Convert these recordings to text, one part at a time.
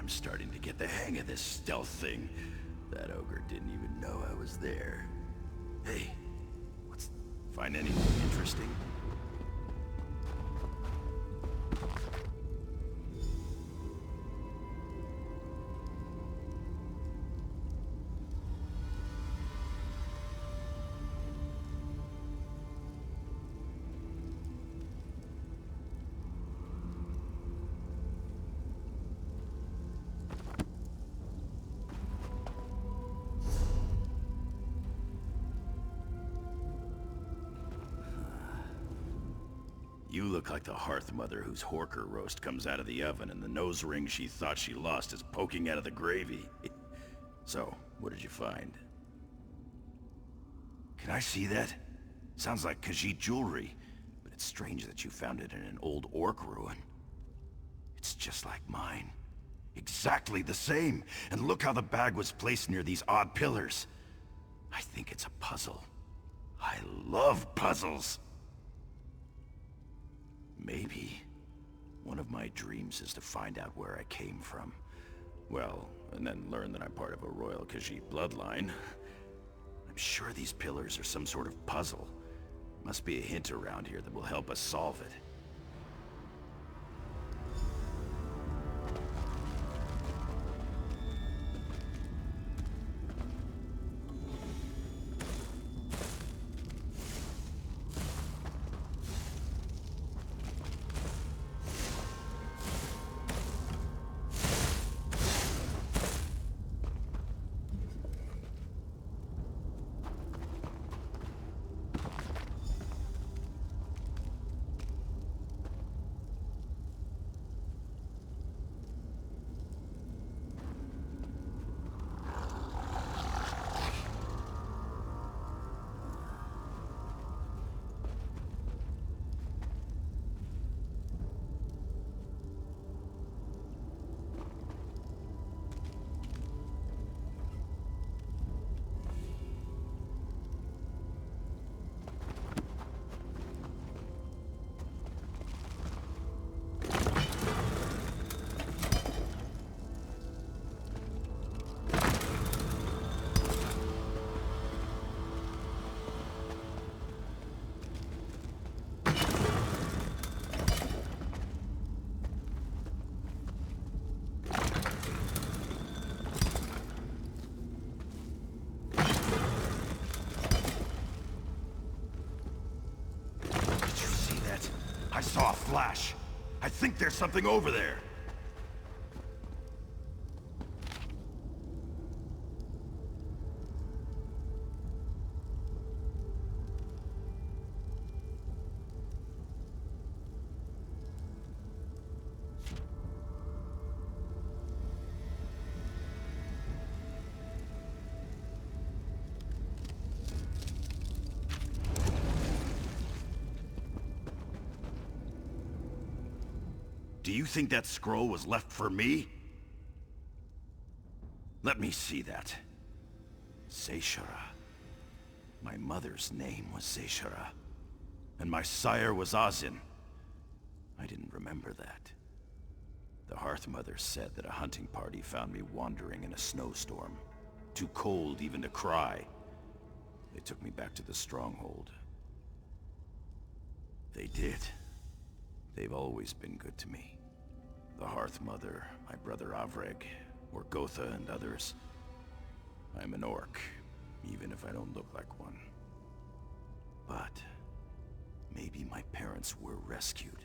I'm starting to get the hang of this stealth thing. That ogre didn't even know I was there. Hey, find anything interesting? You look like the Hearth Mother whose Horker roast comes out of the oven and the nose ring she thought she lost is poking out of the gravy. So, what did you find? Can I see that? Sounds like Khajiit jewelry, but it's strange that you found it in an old orc ruin. It's just like mine. Exactly the same. And look how the bag was placed near these odd pillars. I think it's a puzzle. I love puzzles. Maybe. One of my dreams is to find out where I came from. Well, and then learn that I'm part of a royal Khajiit bloodline. I'm sure these pillars are some sort of puzzle. Must be a hint around here that will help us solve it. I saw a flash. I think there's something over there. Do you think that scroll was left for me? Let me see that. Seishara. My mother's name was Seishara. And my sire was Azin. I didn't remember that. The Hearth Mother said that a hunting party found me wandering in a snowstorm. Too cold even to cry. They took me back to the stronghold. They did. They've always been good to me. The Hearth Mother, my brother Avreg, Orgotha and others. I'm an orc, even if I don't look like one. But maybe my parents were rescued.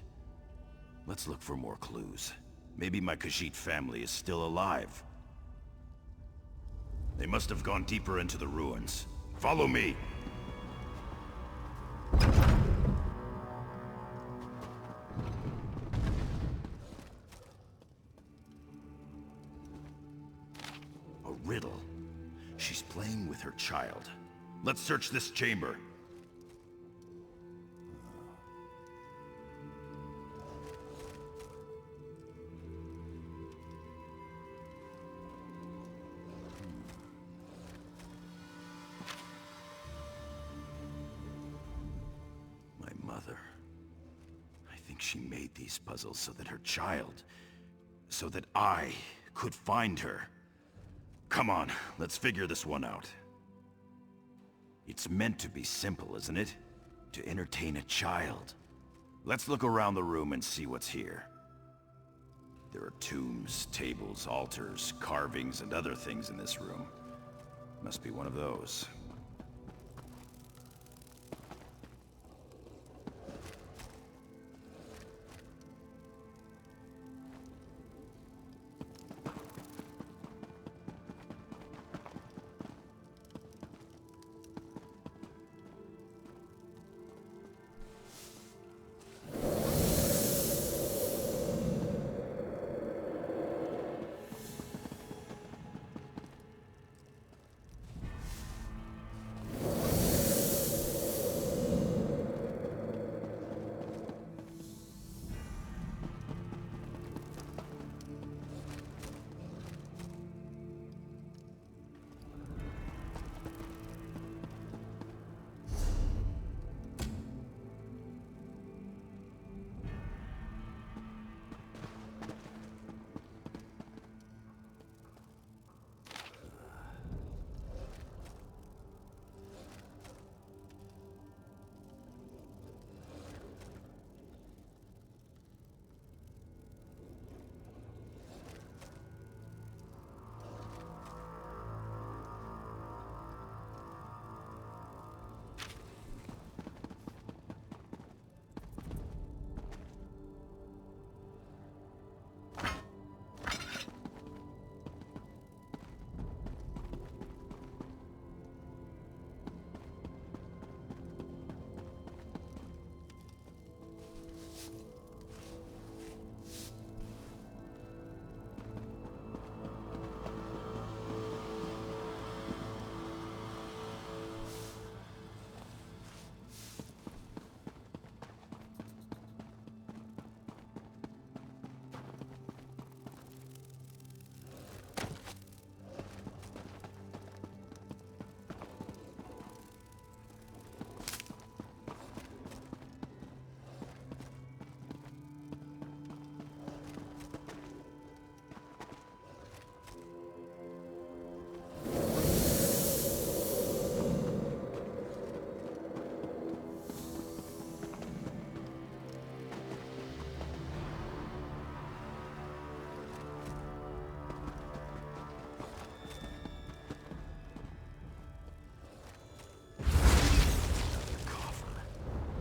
Let's look for more clues. Maybe my Khajiit family is still alive. They must have gone deeper into the ruins. Follow me! Riddle. She's playing with her child. Let's search this chamber. My mother. I think she made these puzzles so that her child, so that I could find her. Come on, let's figure this one out. It's meant to be simple, isn't it? To entertain a child. Let's look around the room and see what's here. There are tombs, tables, altars, carvings, and other things in this room. Must be one of those.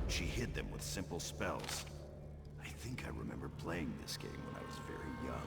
She hid them with simple spells. I think I remember playing this game when I was very young.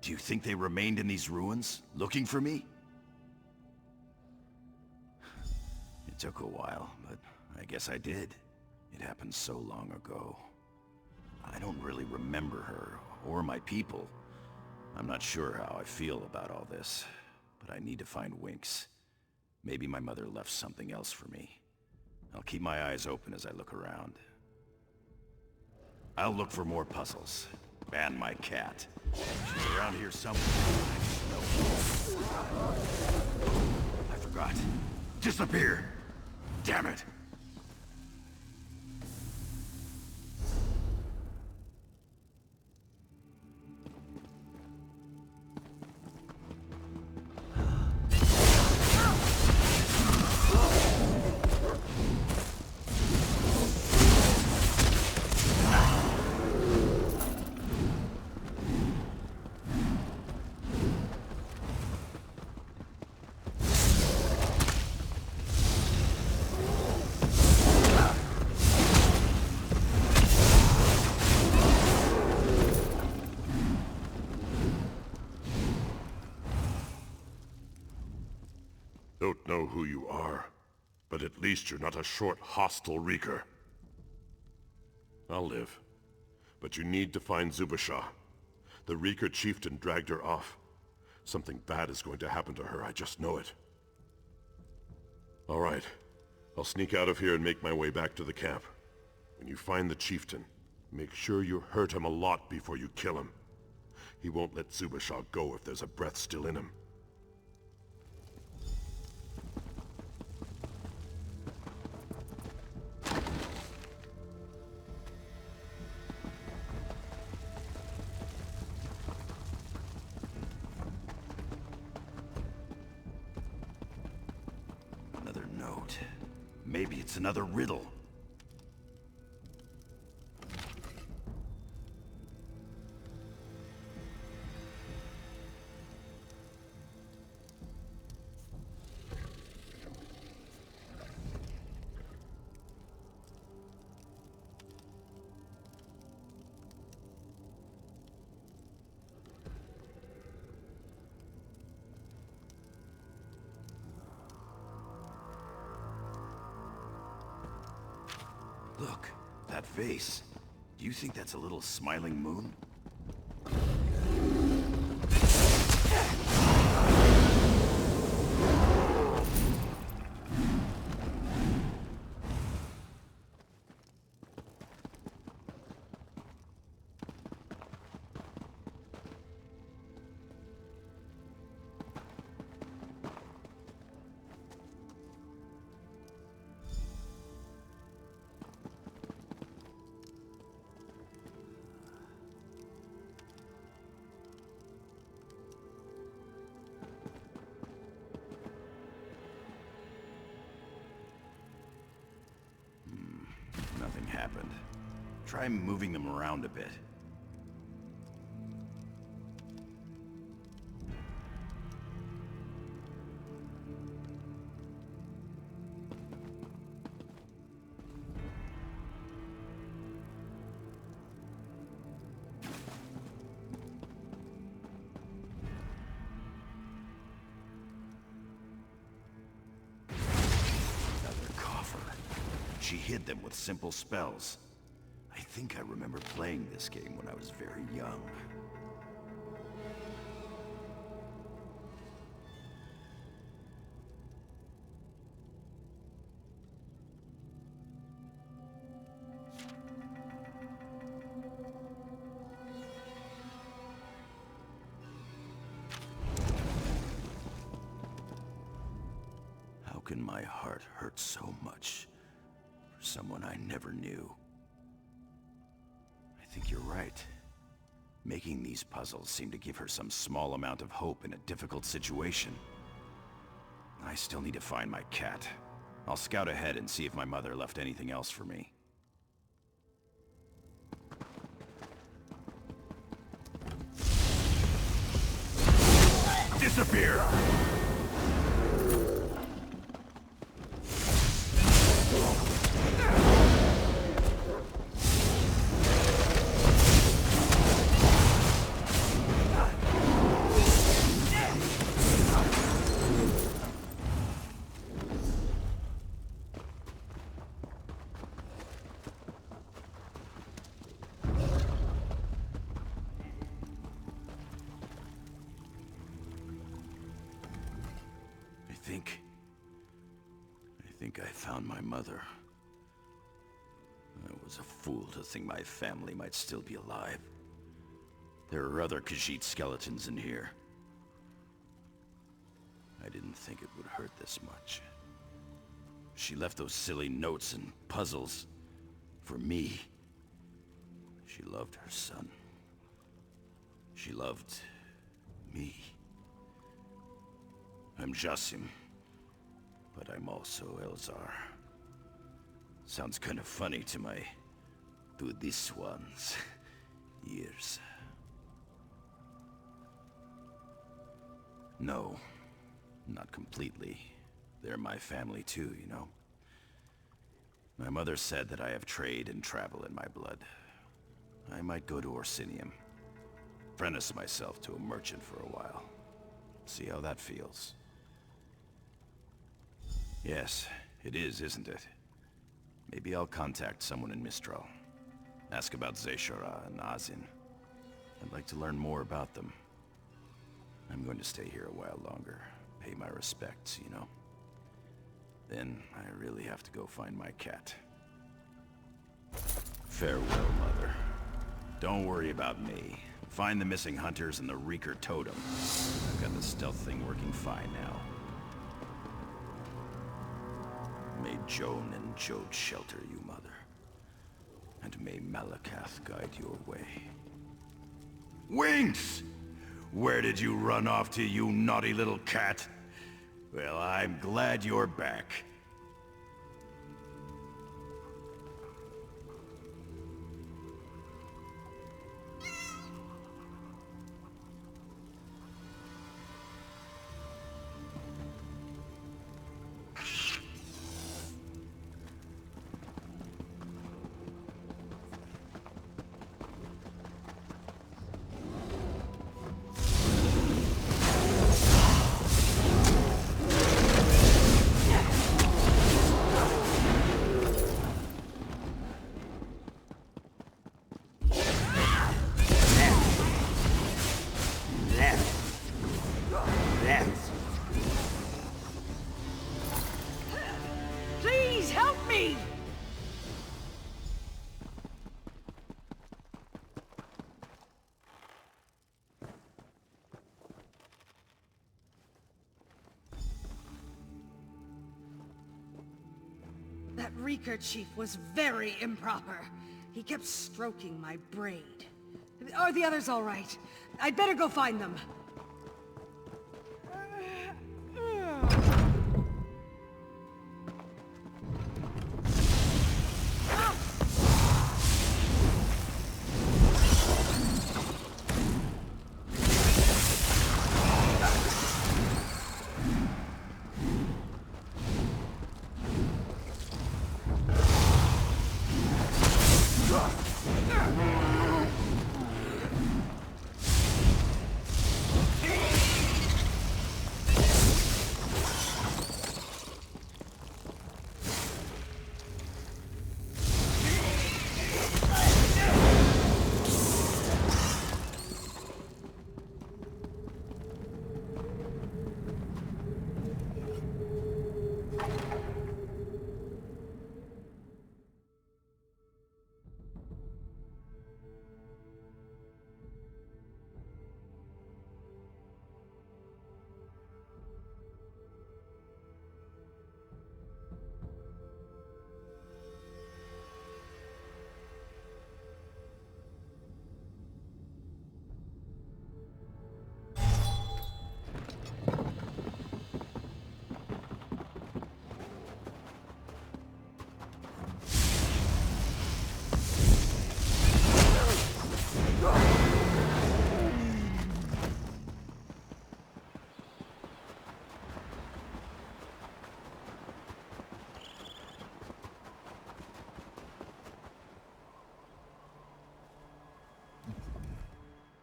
Do you think they remained in these ruins, looking for me? It took a while, but I guess I did. It happened so long ago. I don't really remember her, or my people. I'm not sure how I feel about all this, but I need to find Winks. Maybe my mother left something else for me. I'll keep my eyes open as I look around. I'll look for more puzzles. And my cat. She's around here somewhere. I forgot. Disappear! Damn it! Don't know who you are, but at least you're not a short, hostile reeker. I'll live. But you need to find Zubasha. The Reeker chieftain dragged her off. Something bad is going to happen to her, I just know it. All right. I'll sneak out of here and make my way back to the camp. When you find the chieftain, make sure you hurt him a lot before you kill him. He won't let Zubasha go if there's a breath still in him. Another note. Maybe it's another riddle. Look, that vase. Do you think that's a little smiling moon? Nothing happened. Try moving them around a bit. She hid them with simple spells. I think I remember playing this game when I was very young. How can my heart hurt so much? Someone I never knew. I think you're right. Making these puzzles seemed to give her some small amount of hope in a difficult situation. I still need to find my cat. I'll scout ahead and see if my mother left anything else for me. Disappear! I think I found my mother. I was a fool to think my family might still be alive. There are other Khajiit skeletons in here. I didn't think it would hurt this much. She left those silly notes and puzzles for me. She loved her son. She loved me. I'm Jassim, but I'm also Elzar. Sounds kind of funny to this one's ears. No, not completely. They're my family too, you know. My mother said that I have trade and travel in my blood. I might go to Orsinium. Apprentice myself to a merchant for a while. See how that feels. Yes, it is, isn't it? Maybe I'll contact someone in Mistral. Ask about Zeshara and Azin. I'd like to learn more about them. I'm going to stay here a while longer. Pay my respects, you know. Then I really have to go find my cat. Farewell, Mother. Don't worry about me. Find the missing hunters and the Wrothgar totem. I've got the stealth thing working fine now. May Joan and Jode shelter you, Mother. And may Malakath guide your way. Winks! Where did you run off to, you naughty little cat? Well, I'm glad you're back. Please help me! That Wrothgar chief was very improper. He kept stroking my braid. Are the others all right? I'd better go find them.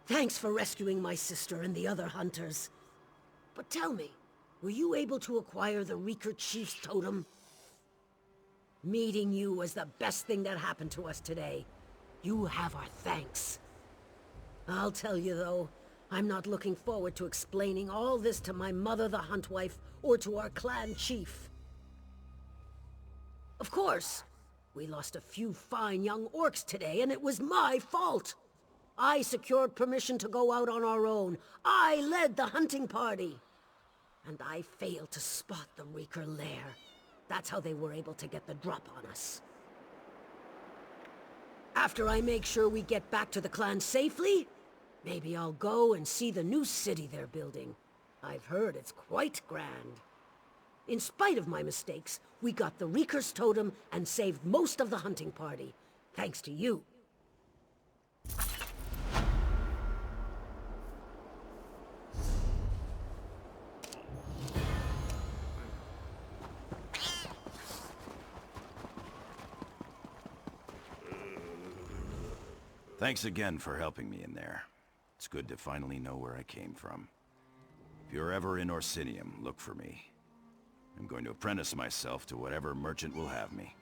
Thanks for rescuing my sister and the other hunters. But tell me, were you able to acquire the Wrothgar Chief's totem? Meeting you was the best thing that happened to us today. You have our thanks. I'll tell you though, I'm not looking forward to explaining all this to my mother the Huntwife or to our clan chief. Of course, we lost a few fine young orcs today and it was my fault. I secured permission to go out on our own. I led the hunting party. And I failed to spot the Wrothgar lair. That's how they were able to get the drop on us. After I make sure we get back to the clan safely, maybe I'll go and see the new city they're building. I've heard it's quite grand. In spite of my mistakes, we got the Wrothgar's totem and saved most of the hunting party. Thanks to you. Thanks again for helping me in there. It's good to finally know where I came from. If you're ever in Orsinium, look for me. I'm going to apprentice myself to whatever merchant will have me.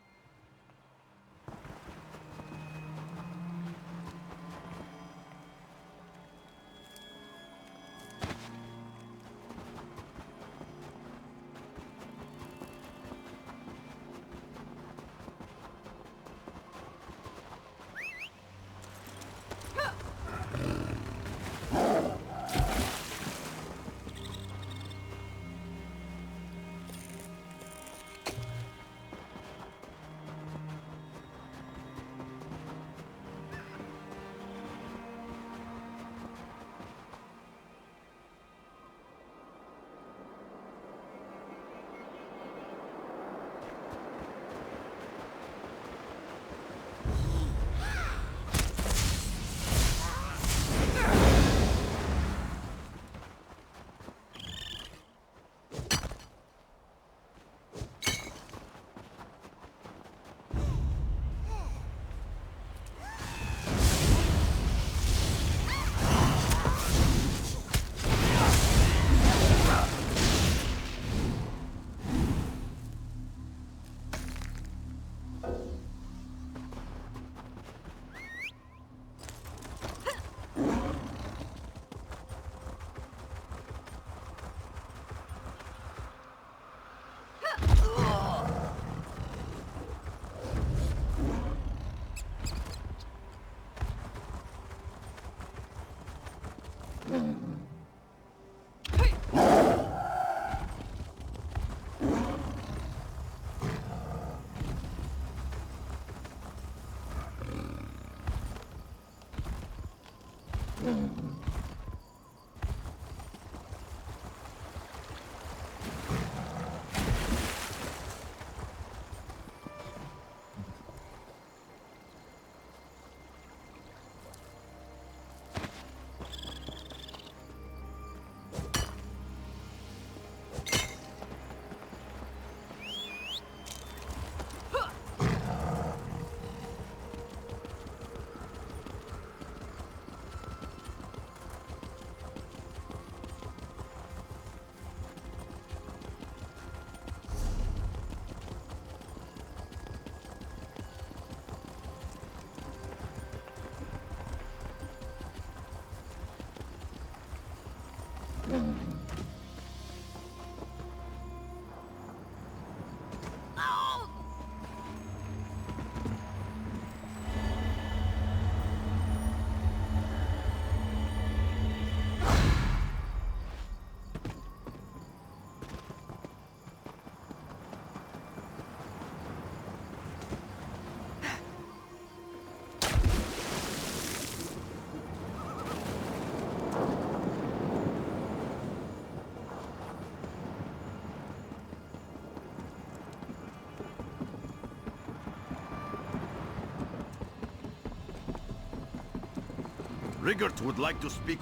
Rigert would like to speak.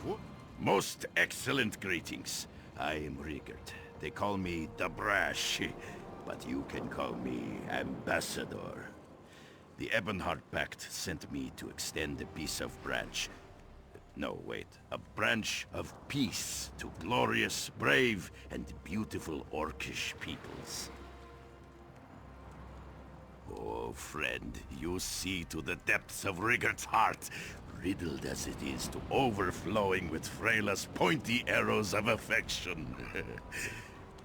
Most excellent greetings. I am Rigert. They call me the Brash, but you can call me Ambassador. The Ebonheart Pact sent me to extend a piece of branch. No, wait. A branch of peace to glorious, brave, and beautiful Orcish peoples. Oh, friend, you see to the depths of Rigert's heart, riddled as it is to overflowing with Freyla's pointy arrows of affection.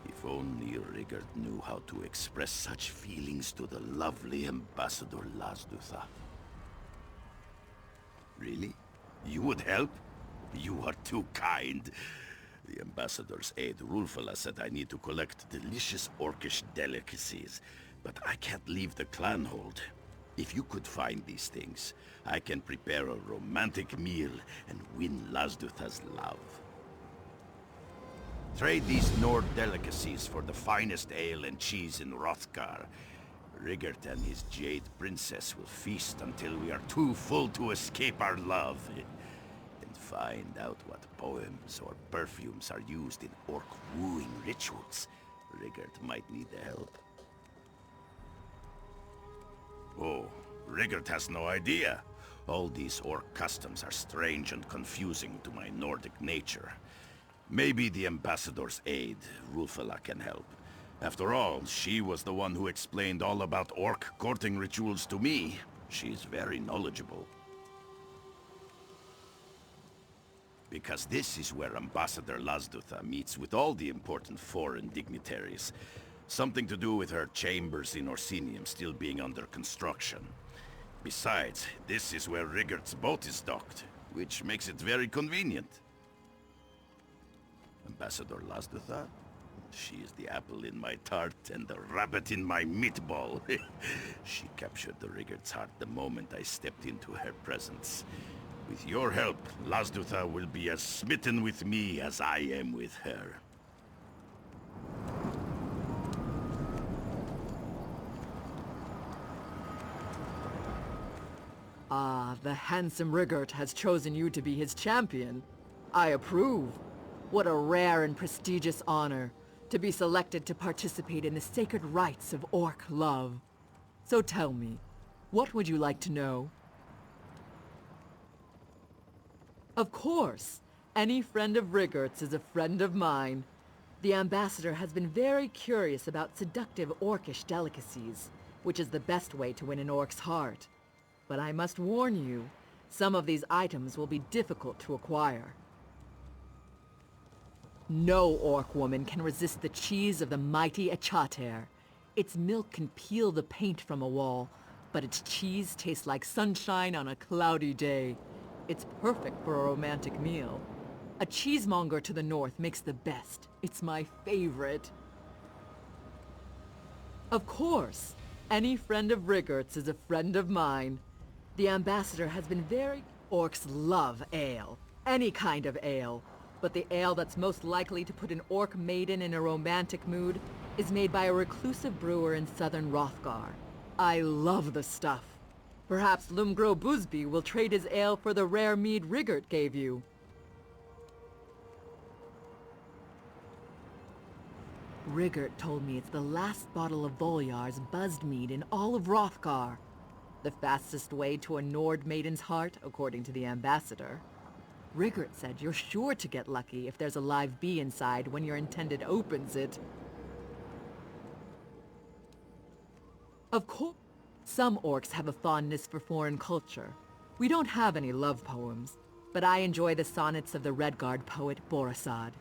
If only Rigert knew how to express such feelings to the lovely Ambassador Lasdutha. Really? You would help? You are too kind. The Ambassador's aide, Rulfala, said I need to collect delicious Orcish delicacies, but I can't leave the clan hold. If you could find these things, I can prepare a romantic meal and win Lasdutha's love. Trade these Nord delicacies for the finest ale and cheese in Wrothgar. Rigert and his Jade Princess will feast until we are too full to escape our love. And find out what poems or perfumes are used in Orc wooing rituals. Rigert might need the help. Oh, Rigert has no idea. All these Orc customs are strange and confusing to my Nordic nature. Maybe the Ambassador's aide, Rulfala, can help. After all, she was the one who explained all about Orc courting rituals to me. She's very knowledgeable. Because this is where Ambassador Lasdutha meets with all the important foreign dignitaries. Something to do with her chambers in Orsinium still being under construction. Besides, this is where Rigert's boat is docked, which makes it very convenient. Ambassador Lasdutha? She is the apple in my tart and the rabbit in my meatball. She captured the Rigert's heart the moment I stepped into her presence. With your help, Lasdutha will be as smitten with me as I am with her. Ah, the handsome Rigert has chosen you to be his champion. I approve. What a rare and prestigious honor, to be selected to participate in the sacred rites of Orc love. So tell me, what would you like to know? Of course, any friend of Rigert's is a friend of mine. The Ambassador has been very curious about seductive Orcish delicacies, which is the best way to win an Orc's heart. But I must warn you, some of these items will be difficult to acquire. No Orc woman can resist the cheese of the mighty Achater. Its milk can peel the paint from a wall, but its cheese tastes like sunshine on a cloudy day. It's perfect for a romantic meal. A cheesemonger to the north makes the best. It's my favorite. Of course, any friend of Rigert's is a friend of mine. The Ambassador has been very... Orcs love ale. Any kind of ale. But the ale that's most likely to put an Orc maiden in a romantic mood is made by a reclusive brewer in southern Wrothgar. I love the stuff. Perhaps Lumgro Busby will trade his ale for the rare mead Rigert gave you. Rigert told me it's the last bottle of Volyar's buzzed mead in all of Wrothgar. The fastest way to a Nord maiden's heart, according to the Ambassador. Rigert said you're sure to get lucky if there's a live bee inside when your intended opens it. Of course, some Orcs have a fondness for foreign culture. We don't have any love poems, but I enjoy the sonnets of the Redguard poet Borisad.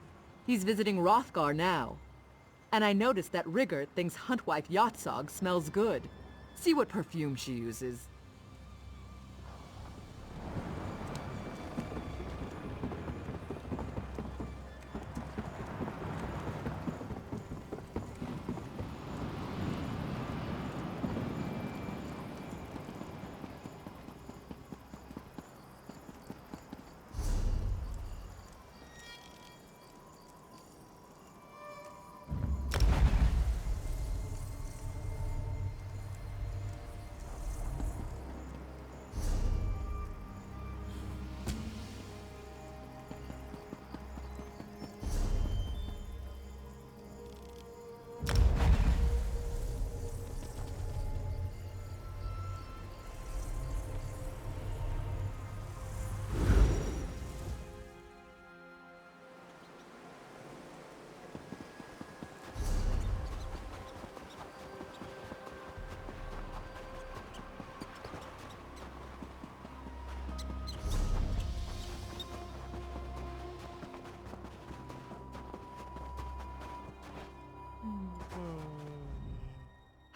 He's visiting Wrothgar now. And I noticed that Rigert thinks Huntwife Yatsog smells good. See what perfume she uses.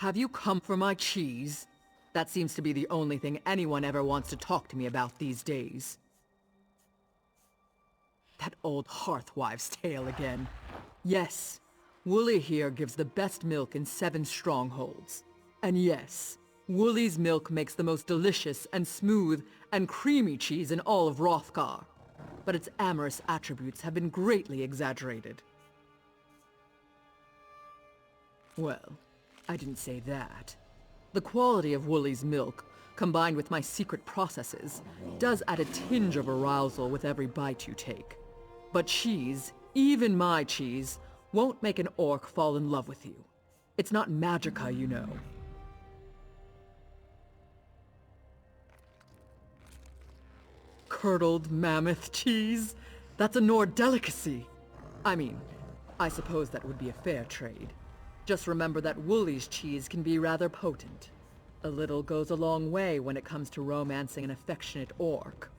Have you come for my cheese? That seems to be the only thing anyone ever wants to talk to me about these days. That old hearthwife's tale again. Yes, Wooly here gives the best milk in 7 strongholds. And yes, Wooly's milk makes the most delicious and smooth and creamy cheese in all of Wrothgar. But its amorous attributes have been greatly exaggerated. Well, I didn't say that. The quality of Wooly's milk, combined with my secret processes, does add a tinge of arousal with every bite you take. But cheese, even my cheese, won't make an orc fall in love with you. It's not magica, you know. Curdled mammoth cheese? That's a Nord delicacy. I mean, I suppose that would be a fair trade. Just remember that Wooly's cheese can be rather potent. A little goes a long way when it comes to romancing an affectionate orc.